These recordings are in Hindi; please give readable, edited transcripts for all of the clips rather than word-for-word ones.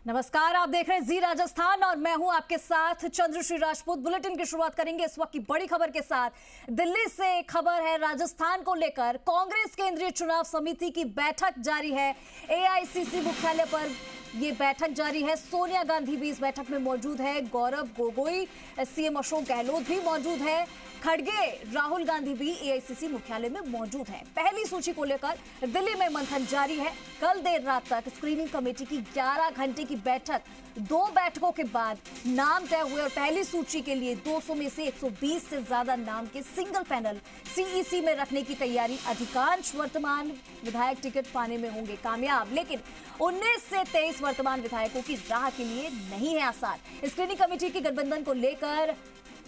नमस्कार, आप देख रहे हैं जी राजस्थान और मैं हूं आपके साथ चंद्रश्री राजपूत। बुलेटिन की शुरुआत करेंगे इस वक्त की बड़ी खबर के साथ। दिल्ली से खबर है, राजस्थान को लेकर कांग्रेस केंद्रीय चुनाव समिति की बैठक जारी है। एआईसीसी मुख्यालय पर ये बैठक जारी है। सोनिया गांधी भी इस बैठक में मौजूद है, गौरव गोगोई, सीएम अशोक गहलोत भी मौजूद है, खड़गे राहुल गांधी भी एआईसीसी मुख्यालय में मौजूद हैं। पहली सूची को लेकर दिल्ली में मंथन जारी है। कल देर रात तक स्क्रीनिंग कमेटी की 11 घंटे की बैठक, 2 बैठकों के बाद नाम तय हुए और पहली सूची के लिए 200 में से 120 से ज्यादा नाम के सिंगल पैनल सीईसी में रखने की तैयारी। अधिकांश वर्तमान विधायक टिकट पाने में होंगे कामयाब, लेकिन 19 से 23 वर्तमान विधायकों की राह के लिए नहीं है आसार। स्क्रीनिंग कमेटी की गठबंधन को लेकर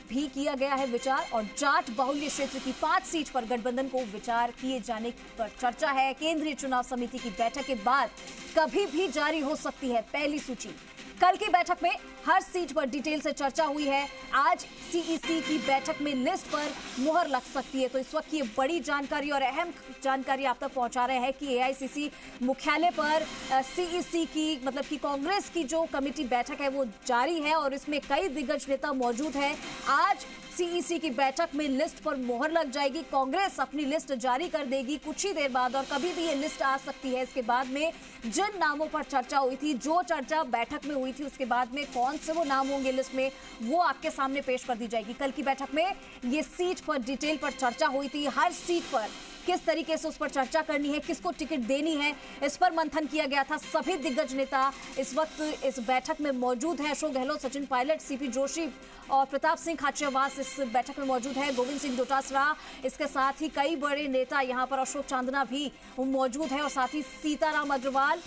भी किया गया है विचार और जाट बाहुल्य क्षेत्र की 5 सीट पर गठबंधन को विचार किए जाने पर चर्चा है। केंद्रीय चुनाव समिति की बैठक के बाद कभी भी जारी हो सकती है पहली सूची। कल की बैठक में हर सीट पर डिटेल से चर्चा हुई है। आज सीईसी की बैठक में लिस्ट पर मुहर लग सकती है। तो इस वक्त ये बड़ी जानकारी और अहम जानकारी आप तक पहुंचा रहे हैं कि एआईसीसी मुख्यालय पर सीईसी की मतलब कि कांग्रेस की जो कमेटी बैठक है वो जारी है और इसमें कई दिग्गज नेता मौजूद हैं। आज सीईसी की बैठक में लिस्ट पर मुहर लग जाएगी। कांग्रेस अपनी लिस्ट जारी कर देगी कुछ ही देर बाद और कभी भी ये लिस्ट आ सकती है। इसके बाद में जिन नामों पर चर्चा हुई थी, जो चर्चा बैठक में हुई थी, उसके बाद में कौन से वो नाम होंगे लिस्ट में, वो आपके सामने पेश कर दी जाएगी। कल की बैठक में ये सीट पर डिटेल पर चर्चा हुई थी। हर सीट पर किस तरीके से उस पर चर्चा करनी है, किसको टिकट देनी है, इस पर मंथन किया गया था। सभी दिग्गज नेता इस वक्त इस बैठक में मौजूद हैं। अशोक गहलोत, सचिन पायलट, सीपी जोशी और प्रताप सिंह खाचरियावास इस बैठक में मौजूद है। गोविंद सिंह डोटासरा, इसके साथ ही कई बड़े नेता यहाँ पर, अशोक चांदना भी मौजूद है और साथ ही सीताराम अग्रवाल,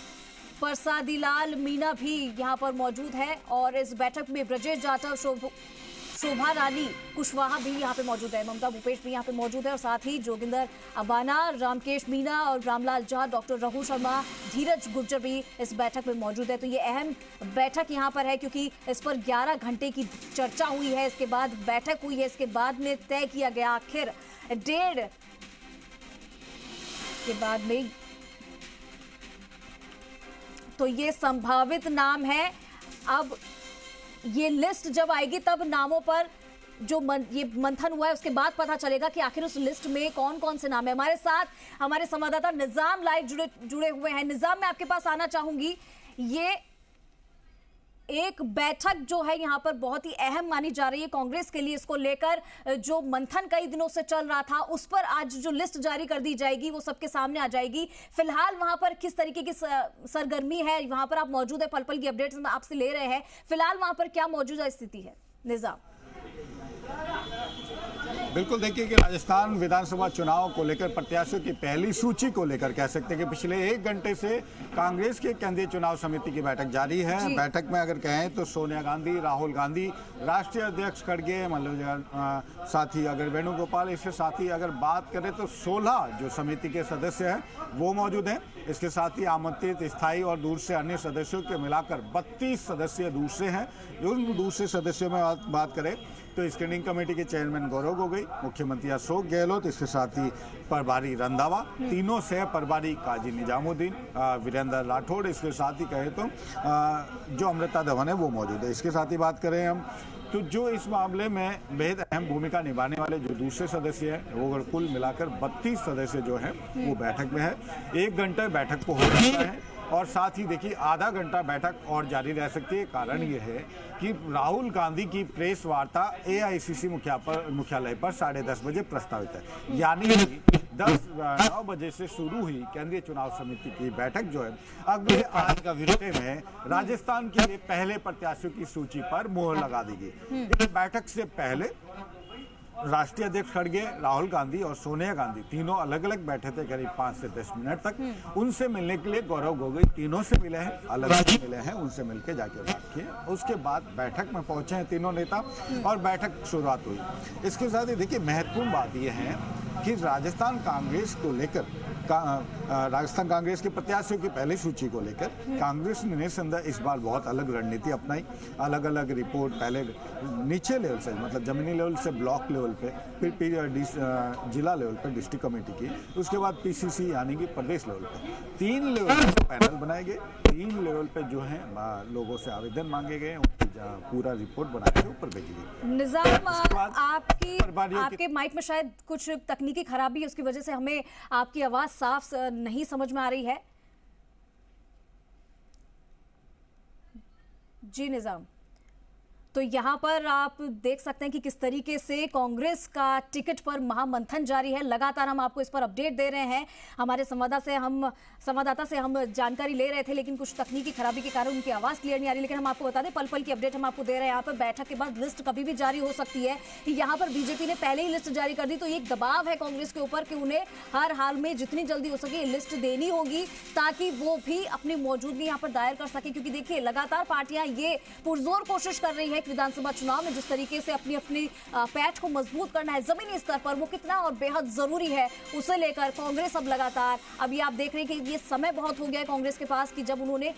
परसादी लाल मीणा भी यहाँ पर मौजूद है और इस बैठक में ब्रजेश जाटव, शोभा रानी कुशवाहा भी यहाँ पे मौजूद है, ममता भूपेश भी यहाँ पे मौजूद है और साथ ही जोगिंदर अवाना, रामकेश मीणा और रामलाल जाट, डॉक्टर रघु शर्मा, धीरज गुर्जर भी इस बैठक में मौजूद है। तो ये अहम बैठक यहाँ पर है क्योंकि इस पर 11 घंटे की चर्चा हुई है। इसके बाद बैठक हुई है, इसके बाद में तय किया गया आखिर 1.5 के बाद में तो ये संभावित नाम है। अब ये लिस्ट जब आएगी तब नामों पर जो ये मंथन हुआ है उसके बाद पता चलेगा कि आखिर उस लिस्ट में कौन कौन से नाम है। हमारे साथ हमारे संवाददाता निजाम लाइव जुड़े हुए हैं। निजाम, मैं आपके पास आना चाहूंगी। ये एक बैठक जो है यहाँ पर बहुत ही अहम मानी जा रही है कांग्रेस के लिए। इसको लेकर जो मंथन कई दिनों से चल रहा था उस पर आज जो लिस्ट जारी कर दी जाएगी वो सबके सामने आ जाएगी। फिलहाल वहां पर किस तरीके की सरगर्मी है, वहां पर आप मौजूद है, पल पल की अपडेट्स हम आपसे ले रहे हैं। फिलहाल वहां पर क्या मौजूदा स्थिति है निजाम? बिल्कुल, देखिए कि राजस्थान विधानसभा चुनाव को लेकर प्रत्याशियों की पहली सूची को लेकर कह सकते हैं कि पिछले 1 घंटे से कांग्रेस के केंद्रीय चुनाव समिति की बैठक जारी है। बैठक में अगर कहें तो सोनिया गांधी, राहुल गांधी, राष्ट्रीय अध्यक्ष खड़गे, मतलब साथ ही अगर वेणुगोपाल, इसके साथ ही अगर बात करें तो 16 जो समिति के सदस्य हैं वो मौजूद हैं। इसके साथ ही आमंत्रित स्थायी और दूर से अन्य सदस्यों के मिलाकर 32 सदस्य दूसरे हैं। जो दूसरे सदस्यों में बात करें तो स्क्रीनिंग कमेटी के चेयरमैन गौरव गोगोई, मुख्यमंत्री अशोक गहलोत, इसके साथ ही प्रभारी रंधावा, तीनों सह प्रभारी काजी निजामुद्दीन, वीरेंद्र राठौड़, इसके साथ ही कहें तो जो अमृता धवन है वो मौजूद है। इसके साथ ही बात करें हम तो जो इस मामले में बेहद अहम भूमिका निभाने वाले जो दूसरे सदस्य हैं वो कुल मिलाकर 32 सदस्य जो हैं वो बैठक में है। 1 घंटे बैठक को हो जाता है और साथ ही देखिए आधा घंटा बैठक और जारी रह सकती है। कारण ये है कि राहुल गांधी की प्रेस वार्ता एआईसीसी मुख्यालय पर 10:30 बजे प्रस्तावित है। यानी 9 बजे से शुरू हुई केंद्रीय चुनाव समिति की बैठक जो है अगले आज का घंटे में राजस्थान के लिए पहले प्रत्याशियों की सूची पर मुहर लगा दी गई। इस बैठक से पहले राष्ट्रीय अध्यक्ष खड़गे, राहुल गांधी और सोनिया गांधी तीनों अलग अलग बैठे थे करीब 5 से 10 मिनट तक। उनसे मिलने के लिए गौरव गोगोई तीनों से मिले हैं, अलग अलग मिले हैं, उनसे मिलकर जाके बात की। उसके बाद बैठक में पहुंचे हैं तीनों नेता और बैठक शुरुआत हुई। इसके साथ ही देखिए महत्वपूर्ण बात यह है कि राजस्थान कांग्रेस को लेकर राजस्थान कांग्रेस के प्रत्याशियों की पहली सूची को लेकर कांग्रेस ने निसंदेह इस बार बहुत अलग रणनीति अपनाई। अलग अलग रिपोर्ट पहले नीचे लेवल से, मतलब जमीनी लेवल से ब्लॉक लेवल पे, फिर जिला लेवल पे डिस्ट्रिक्ट कमेटी की, उसके बाद पीसीसी यानी कि प्रदेश लेवल पे 3 लेवल पे पैनल बनाए गए। 3 लेवल पे जो है लोगों से आवेदन मांगे गए, उनकी पूरा रिपोर्ट बना के ऊपर भेजी गई। निजाम, आपके माइक में शायद कुछ तकनीकी खराबी है, उसकी वजह से हमें आपकी आवाज साफ नहीं समझ में आ रही है। जी निजाम, तो यहाँ पर आप देख सकते हैं कि किस तरीके से कांग्रेस का टिकट पर महामंथन जारी है। लगातार हम आपको इस पर अपडेट दे रहे हैं। हमारे संवाददाता से हम जानकारी ले रहे थे, लेकिन कुछ तकनीकी खराबी के कारण उनकी आवाज़ क्लियर नहीं आ रही। लेकिन हम आपको बता दें, पल पल की अपडेट हम आपको दे रहे हैं। यहाँ पर बैठक के बाद लिस्ट कभी भी जारी हो सकती है। यहाँ पर बीजेपी ने पहले ही लिस्ट जारी कर दी, तो एक दबाव है कांग्रेस के ऊपर कि उन्हें हर हाल में जितनी जल्दी हो सके लिस्ट देनी होगी, ताकि वो भी अपनी मौजूदगी यहाँ पर दायर कर सके। क्योंकि देखिए, लगातार पार्टियां ये पुरजोर कोशिश कर रही है विधानसभा चुनाव में जिस तरीके से अपनी पैठ को मजबूत करना है जमीनी स्तर पर, वो कितना और बेहद जरूरी है, उसे लेकर कांग्रेस अब लगातार, अभी आप देख रहे हैं कि ये समय बहुत हो गया है कांग्रेस के पास कि जब उन्होंने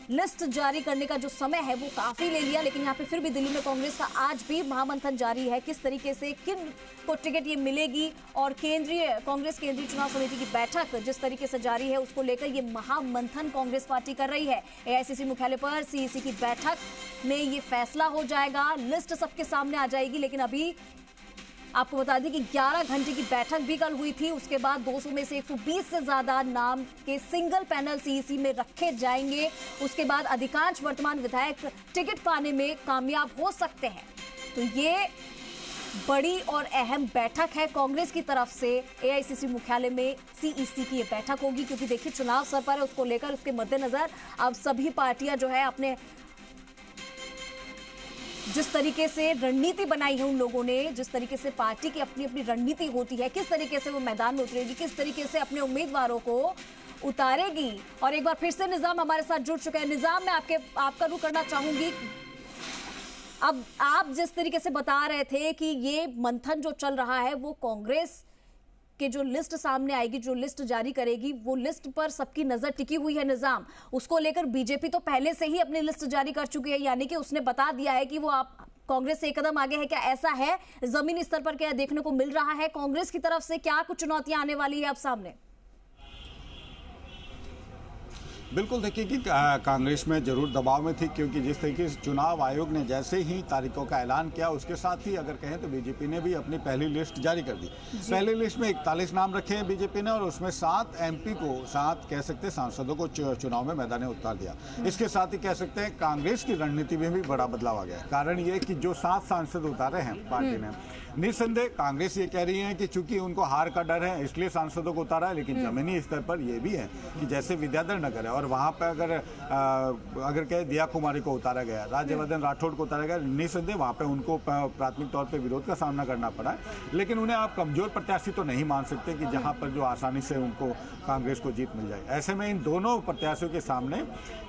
लिस्ट जारी करने का जो समय है वो काफी ले लिया, लेकिन यहाँ पे फिर भी दिल्ली में कांग्रेस का आज भी महामंथन जारी है। किस तरीके से किन को टिकट ये मिलेगी, और कांग्रेस केंद्रीय चुनाव समिति की बैठक जिस तरीके से जारी है उसको लेकर ये महामंथन कांग्रेस पार्टी कर रही है। एआईसीसी मुख्यालय पर सीईसी की बैठक में ये फैसला हो जाएगा, लिस्ट सबके सामने आ जाएगी। लेकिन अभी आपको बता दें कि 11 घंटे की बैठक भी कल हुई थी। उसके बाद 200 में से 120 से ज्यादा नाम के सिंगल पैनल सीईसी में रखे जाएंगे। उसके बाद अधिकांश वर्तमान विधायक टिकट पाने में कामयाब हो सकते हैं। तो ये बड़ी और अहम बैठक है कांग्रेस की तरफ से। एआईसीसी मुख्यालय में सीईसी की ये बैठक होगी, क्योंकि देखिए चुनाव सर पर है, उसको लेकर उसके मद्देनजर अब सभी पार्टियां जो है अपने जिस तरीके से रणनीति बनाई है, उन लोगों ने जिस तरीके से पार्टी की अपनी अपनी रणनीति होती है, किस तरीके से वो मैदान में उतरेगी, किस तरीके से अपने उम्मीदवारों को उतारेगी। और एक बार फिर से निजाम हमारे साथ जुड़ चुके हैं। निजाम, मैं आपका रुख करना चाहूंगी। अब आप जिस तरीके से बता रहे थे कि ये मंथन जो चल रहा है वो कांग्रेस कि जो लिस्ट सामने आएगी, जो लिस्ट जारी करेगी, वो लिस्ट पर सबकी नजर टिकी हुई है। निजाम, उसको लेकर बीजेपी तो पहले से ही अपनी लिस्ट जारी कर चुकी है, यानी कि उसने बता दिया है कि वो आप कांग्रेस से एक कदम आगे है। क्या ऐसा है? जमीनी स्तर पर क्या देखने को मिल रहा है? कांग्रेस की तरफ से क्या कुछ चुनौतियां आने वाली है अब सामने? बिल्कुल, देखिए कि कांग्रेस में जरूर दबाव में थी, क्योंकि जिस तरीके से चुनाव आयोग ने जैसे ही तारीखों का ऐलान किया, उसके साथ ही अगर कहें तो बीजेपी ने भी अपनी पहली लिस्ट जारी कर दी। पहली लिस्ट में 41 नाम रखे हैं बीजेपी ने, और उसमें 7 एमपी को, 7 कह सकते हैं सांसदों को चुनाव में मैदान में उतार दिया। इसके साथ ही कह सकते हैं कांग्रेस की रणनीति में भी बड़ा बदलाव आ गया। कारण ये कि जो 7 सांसद उतारे हैं पार्टी ने, निसंदेह कांग्रेस ये कह रही है कि चूंकि उनको हार का डर है इसलिए सांसदों को उतारा है, लेकिन जमीनी स्तर पर यह भी है कि जैसे विद्याधर नगर है और वहां पर अगर कहे दिया कुमारी को उतारा गया, राज्यवर्धन राठौड़ को उतारा गया, निसंदेह वहां पे उनको प्राथमिक तौर पे विरोध का सामना करना पड़ा है। लेकिन उन्हें आप कमजोर प्रत्याशी तो नहीं मान सकते कि जहां पर जो आसानी से उनको कांग्रेस को जीत मिल जाए। ऐसे में इन दोनों प्रत्याशियों के सामने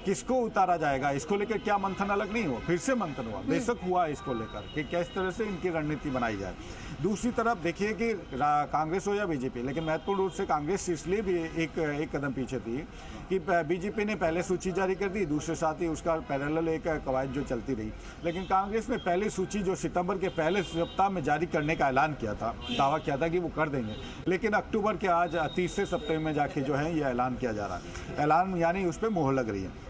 किसको उतारा जाएगा, इसको लेकर क्या मंथन अलग नहीं हुआ, फिर से मंथन हुआ, बेशक हुआ इसको लेकर कि किस तरह से इनकी रणनीति बनाई जाए। दूसरी तरफ देखिए कि कांग्रेस हो या बीजेपी, लेकिन महत्वपूर्ण रूप से कांग्रेस इसलिए भी एक कदम पीछे थी कि बीजेपी ने पहले सूची जारी कर दी, दूसरे साथ ही उसका पैरेलल एक कवायद जो चलती रही। लेकिन कांग्रेस ने पहली सूची जो सितंबर के पहले सप्ताह में जारी करने का ऐलान किया था, दावा किया था कि वो कर देंगे, लेकिन अक्टूबर के आज 30 सप्ताह में जाके जो है ये ऐलान किया जा रहा है। ऐलान यानी उस पर मोहर लग रही है,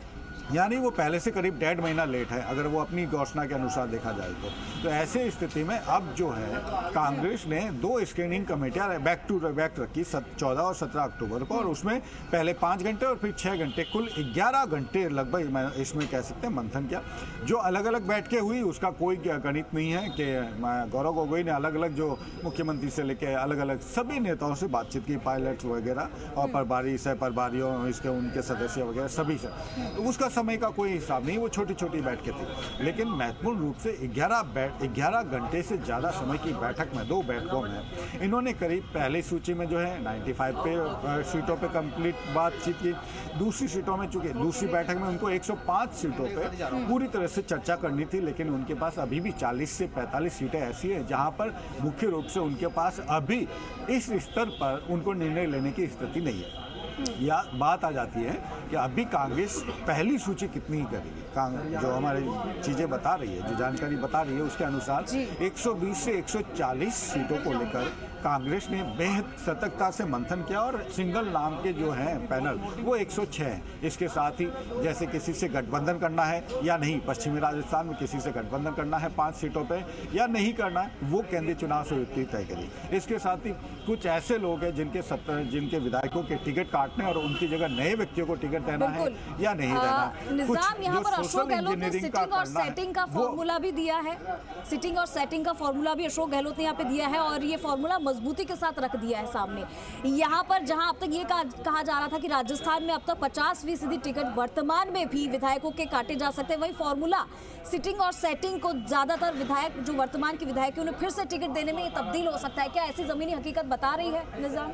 यानी वो पहले से करीब 1.5 महीना लेट है अगर वो अपनी घोषणा के अनुसार देखा जाए तो ऐसे स्थिति में अब जो है कांग्रेस ने 2 स्क्रीनिंग कमेटियां बैक टू बैक रखी 14 और 17 अक्टूबर को, और उसमें पहले 5 घंटे और फिर 6 घंटे, कुल 11 घंटे लगभग इसमें कह सकते हैं मंथन किया। जो अलग अलग बैठकें हुई उसका कोई गणित नहीं है कि गौरव गोगोई ने अलग अलग जो मुख्यमंत्री से लेकर अलग अलग सभी नेताओं से बातचीत की, पायलट्स वगैरह और प्रभारी सह प्रभारियों इसके उनके सदस्य वगैरह सभी से, उसका समय का कोई हिसाब नहीं, वो छोटी छोटी बैठकें थी। लेकिन महत्वपूर्ण रूप से 11 घंटे से ज़्यादा समय की बैठक में 2 बैठकों में इन्होंने करीब पहली सूची में जो है 95 सीटों पे कंप्लीट बातचीत की। दूसरी सीटों में, चूंकि दूसरी बैठक में उनको 105 सीटों पे पूरी तरह से चर्चा करनी थी, लेकिन उनके पास अभी भी 40 से 45 सीटें ऐसी हैं जहां पर मुख्य रूप से उनके पास अभी इस स्तर पर उनको निर्णय लेने की स्थिति नहीं है। या बात आ जाती है कि अभी कांग्रेस पहली सूची कितनी करेगी। जो हमारी चीजें बता रही है, जो जानकारी बता रही है, उसके अनुसार 120 से 140 सीटों को लेकर कांग्रेस ने बेहद सतर्कता से मंथन किया और सिंगल नाम के जो हैं पैनल वो 106 हैं। इसके साथ ही जैसे किसी से गठबंधन करना है या नहीं, पश्चिमी राजस्थान में किसी से गठबंधन करना है 5 सीटों पे या नहीं करना है, वो केंद्रीय चुनाव समिति तय करेगी। इसके साथ ही कुछ ऐसे लोग हैं जिनके विधायकों के टिकट काटने और उनकी जगह नए व्यक्तियों को टिकट देना है या नहीं देना। निजाम, यहाँ पर अशोक गहलोत ने सिटिंग और सेटिंग का फॉर्मूला भी दिया है। सिटिंग और सेटिंग का फॉर्मूला भी अशोक गहलोत ने यहाँ पे दिया है और ये फॉर्मूला मजबूती के साथ रख दिया है सामने। यहाँ पर जहाँ अब तक ये कहा जा रहा था कि राजस्थान में अब तक 50% टिकट वर्तमान में भी विधायकों के काटे जा सकते हैं, वही फॉर्मूला सिटिंग और सेटिंग को ज्यादातर विधायक जो वर्तमान के विधायक हैं उन्हें फिर से टिकट देने में ये तब्दील हो सकता है। क्या ऐसी जमीनी हकीकत बता रही है निजाम?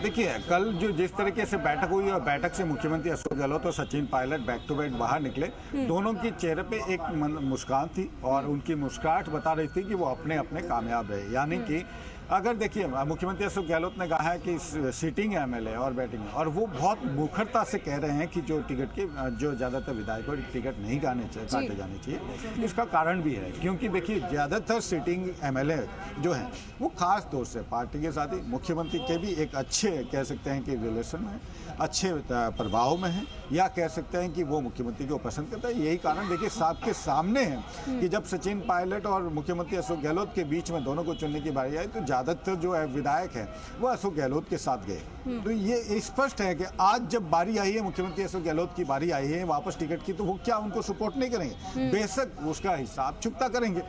देखिए, कल जो जिस तरीके से बैठक हुई और बैठक से मुख्यमंत्री अशोक गहलोत और Sachin Pilot back to back बाहर निकले, दोनों के चेहरे पे एक मुस्कान थी और उनकी मुस्कुराहट बता रही थी कि वो अपने अपने कामयाब है। यानी कि अगर देखिए, मुख्यमंत्री अशोक गहलोत ने कहा है कि सीटिंग एमएलए और बैटिंग, और वो बहुत मुखरता से कह रहे हैं कि जो टिकट के जो ज़्यादातर विधायकों के टिकट नहीं काटे जाने चाहिए। इसका कारण भी है क्योंकि देखिए, ज़्यादातर सीटिंग एमएलए जो हैं वो खास तौर से पार्टी के साथ ही मुख्यमंत्री के भी एक अच्छे कह सकते हैं कि रिलेशन में, अच्छे प्रभाव में है, या कह सकते हैं कि वो मुख्यमंत्री को पसंद करता है। यही कारण देखिए सबके सामने है कि जब सचिन पायलट और मुख्यमंत्री अशोक गहलोत के बीच में दोनों को चुनने की बारी आई तो ज्यादातर जो है विधायक है वो अशोक गहलोत के साथ गए। तो ये स्पष्ट है कि आज जब बारी आई है, मुख्यमंत्री अशोक गहलोत की बारी आई है वापस टिकट की, तो वो क्या उनको सपोर्ट नहीं करेंगे? बेशक उसका हिसाब चुकता करेंगे।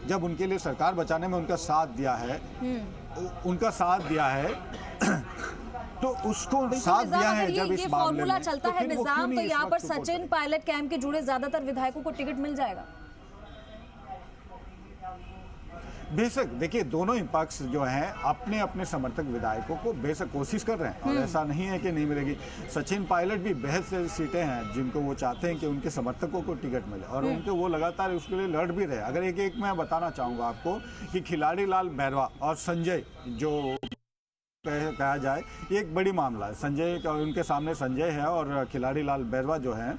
जब उनके लिए सरकार बचाने में उनका साथ दिया है तो उसको साथ दिया है। जब इस फॉर्मूला चलता है निजाम, तो यहाँ पर सचिन पायलट कैंप के जुड़े ज्यादातर विधायकों को टिकट मिल जाएगा। बेशक देखिए, दोनों ही पक्ष जो हैं अपने अपने समर्थक विधायकों को बेशक कोशिश कर रहे हैं और ऐसा नहीं है कि नहीं मिलेगी। सचिन पायलट भी बेहद से सीटें हैं जिनको वो चाहते हैं कि उनके समर्थकों को टिकट मिले और उनके वो लगातार उसके लिए लड़ भी रहे। अगर एक मैं बताना चाहूँगा आपको कि खिलाड़ी लाल बैरवा और संजय जो कहा जाए, ये एक बड़ी मामला है। संजय का उनके सामने संजय है और खिलाड़ी लाल बैरवा जो है,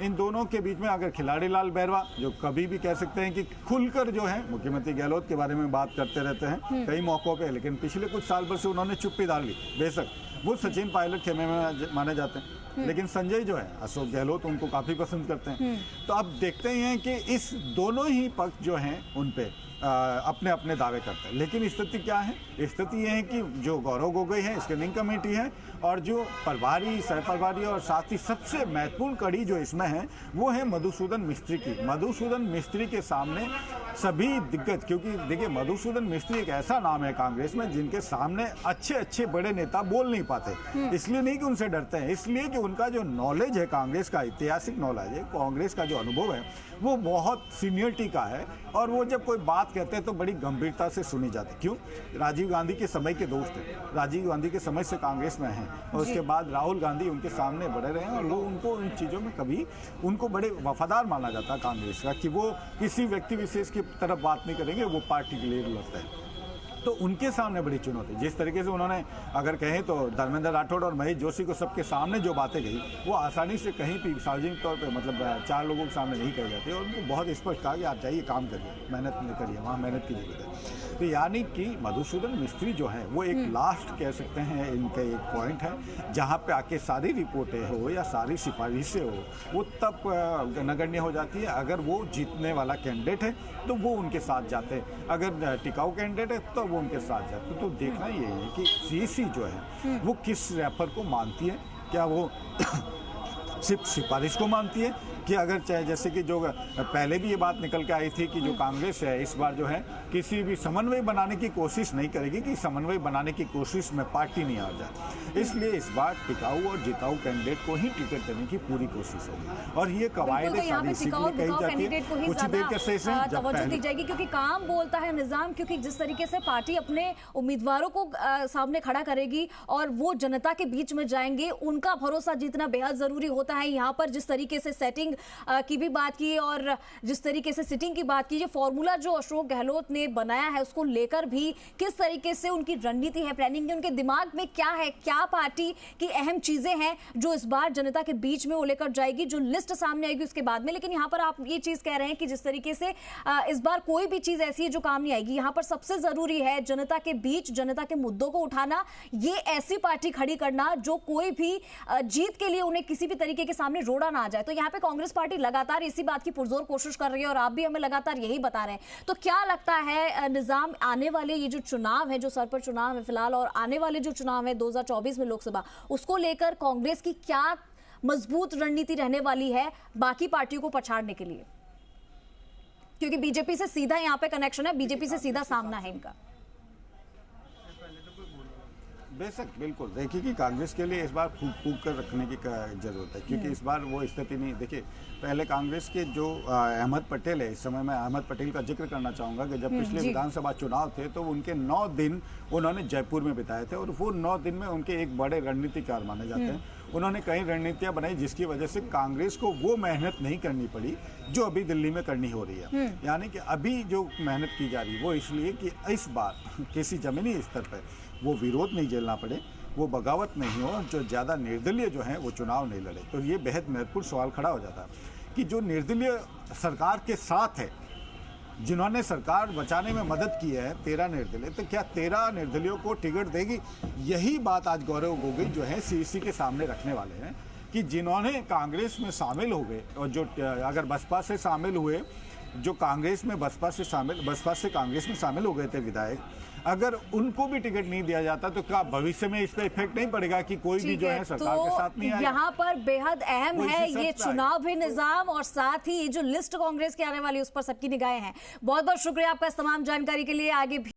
इन दोनों के बीच में अगर खिलाड़ी लाल बैरवा जो कभी भी कह सकते हैं कि खुलकर जो है मुख्यमंत्री गहलोत के बारे में बात करते रहते हैं कई मौकों पे, लेकिन पिछले कुछ साल भर से उन्होंने चुप्पी डाल ली। बेशक वो सचिन पायलट खेमे में माने जाते हैं, लेकिन संजय जो है अशोक गहलोत उनको काफ़ी पसंद करते हैं। तो अब देखते हैं कि इस दोनों ही पक्ष जो हैं उन पे अपने अपने दावे करते हैं। लेकिन स्थिति क्या है? स्थिति ये है कि जो गौरव गोगोई है स्क्रीनिंग कमेटी है और जो प्रभारी, सह प्रभारी और साथ ही सबसे महत्वपूर्ण कड़ी जो इसमें है वो है मधुसूदन मिस्त्री की। मधुसूदन मिस्त्री के सामने सभी दिग्गज, क्योंकि देखिए मधुसूदन मिस्त्री एक ऐसा नाम है कांग्रेस में जिनके सामने अच्छे अच्छे बड़े नेता बोल नहीं पाते। इसलिए नहीं कि उनसे डरते हैं, इसलिए कि उनका जो नॉलेज है कांग्रेस का, ऐतिहासिक नॉलेज है, कांग्रेस का जो अनुभव है वो बहुत सीनियरिटी का है और वो जब कोई बात कहते हैं तो बड़ी गंभीरता से सुनी जाती। क्यों? राजीव गांधी के समय के दोस्त हैं, राजीव गांधी के समय से कांग्रेस में हैं और उसके बाद राहुल गांधी उनके सामने बड़े रहे हैं और वो उनको इन चीज़ों में कभी उनको बड़े वफादार माना जाता है कांग्रेस का, कि वो किसी व्यक्ति विशेष की तरफ बात नहीं करेंगे, वो पार्टी के लिए लड़ता है। तो उनके सामने बड़ी चुनौती, जिस तरीके से उन्होंने अगर कहें तो धर्मेंद्र राठौड़ और महेश जोशी को सबके सामने जो बातें कही वो आसानी से कहीं भी सार्वजनिक तौर पे मतलब 4 लोगों के सामने नहीं कही जाती और उनको बहुत स्पष्ट कहा कि आप जाइए काम करिए, मेहनत नहीं करिए, वहाँ मेहनत की जरूरत है। तो यानी कि मधुसूदन मिस्त्री जो है वो एक लास्ट कह सकते हैं इनका एक पॉइंट है जहाँ पे आके सारी रिपोर्टें हो या सारी सिफारिशें हो वो तब नगण्य हो जाती है। अगर वो जीतने वाला कैंडिडेट है तो वो उनके साथ जाते हैं, अगर टिकाऊ कैंडिडेट है तो वो उनके साथ जाते हैं। तो देखना यही है कि सीसी जो है वो किस रेफर को मानती है, क्या वो सिर्फ सिफारिश को मानती है कि अगर चाहे जैसे कि जो पहले भी ये बात निकल के आई थी कि जो कांग्रेस है इस बार जो है किसी भी समन्वय बनाने की कोशिश नहीं करेगी, कि समन्वय बनाने की कोशिश में पार्टी नहीं आ जाए, इसलिए इस बार टिकाऊ और जिताऊ कैंडिडेट को ही टिकट देने की पूरी कोशिश होगी। और ये कवायद कही जाती है कुछ देर के सेशन तवज्जो दी जाएगी क्योंकि काम बोलता है निजाम, क्योंकि जिस तरीके से पार्टी अपने उम्मीदवारों को सामने खड़ा करेगी और वो जनता के बीच में जाएंगे, उनका भरोसा जीतना बेहद जरूरी होता लगता है यहाँ पर जिस तरीके से सेटिंग की भी बात की और जिस तरीके से सिटिंग की बात की, ये फॉर्मूला जो अशोक गहलोत ने बनाया है उसको लेकर भी किस तरीके से उनकी रणनीति है, प्लानिंग है, उनके दिमाग में क्या है, क्या पार्टी की अहम चीजें हैं जो इस बार जनता के बीच में वो लेकर जाएगी, जो लिस्ट सामने आएगी उसके बाद में। लेकिन यहाँ पर आप ये चीज कह रहे हैं कि जिस तरीके से इस बार कोई भी चीज ऐसी है जो काम नहीं आएगी, यहाँ पर सबसे जरूरी है जनता के बीच जनता के मुद्दों को उठाना, ये ऐसी पार्टी खड़ी करना जो कोई भी जीत के लिए उन्हें किसी भी तरीके के सामने रोड़ा ना आ जाए। तो यहाँ पे कांग्रेस पार्टी लगातार इसी बात की पुरजोर कोशिश कर रही है और आप भी हमें लगातार यही बता रहे हैं। तो क्या लगता है निजाम, आने वाले ये जो चुनाव है, जो सर पर चुनाव है फिलहाल, और आने वाले जो चुनाव है 2024 में लोकसभा, उसको लेकर कांग्रेस की क्या मजबूत रणनीति रहने वाली है बाकी पार्टियों को पछाड़ने के लिए? क्योंकि बीजेपी से सीधा यहाँ पे कनेक्शन है, बीजेपी से सीधा सामना है इनका। बेशक, बिल्कुल। देखिए कि कांग्रेस के लिए इस बार फूक फूक कर रखने की जरूरत है, क्योंकि इस बार वो स्थिति नहीं। देखिए, पहले कांग्रेस के जो अहमद पटेल है, इस समय मैं अहमद पटेल का जिक्र करना चाहूँगा कि जब पिछले विधानसभा चुनाव थे तो उनके 9 दिन उन्होंने जयपुर में बिताए थे और वो 9 दिन में उनके एक बड़े रणनीतिकार माने जाते हैं। उन्होंने कई रणनीतियां बनाई जिसकी वजह से कांग्रेस को वो मेहनत नहीं करनी पड़ी जो अभी दिल्ली में करनी हो रही है। यानी कि अभी जो मेहनत की जा रही है वो इसलिए कि इस बार किसी जमीनी स्तर पर वो विरोध नहीं झेलना पड़े, वो बगावत नहीं हो, जो ज़्यादा निर्दलीय जो हैं वो चुनाव नहीं लड़े। तो ये बेहद महत्वपूर्ण सवाल खड़ा हो जाता है कि जो निर्दलीय सरकार के साथ है, जिन्होंने सरकार बचाने में मदद की है 13 निर्दलीय, तो क्या 13 निर्दलियों को टिकट देगी? यही बात आज गौरव गोगोई जो है सीईसी के सामने रखने वाले हैं कि जिन्होंने कांग्रेस में शामिल हो गए और जो अगर बसपा से शामिल हुए, जो कांग्रेस में बसपा से कांग्रेस में शामिल हो गए थे विधायक, अगर उनको भी टिकट नहीं दिया जाता तो क्या भविष्य में इस पे इफेक्ट नहीं पड़ेगा कि कोई भी जो है सरकार के साथ नहीं आएगा? यहाँ पर बेहद अहम है ये चुनाव भी निजाम और साथ ही जो लिस्ट कांग्रेस की आने वाली उस पर सबकी निगाहें हैं। बहुत बहुत शुक्रिया आपका इस तमाम जानकारी के लिए। आगे भी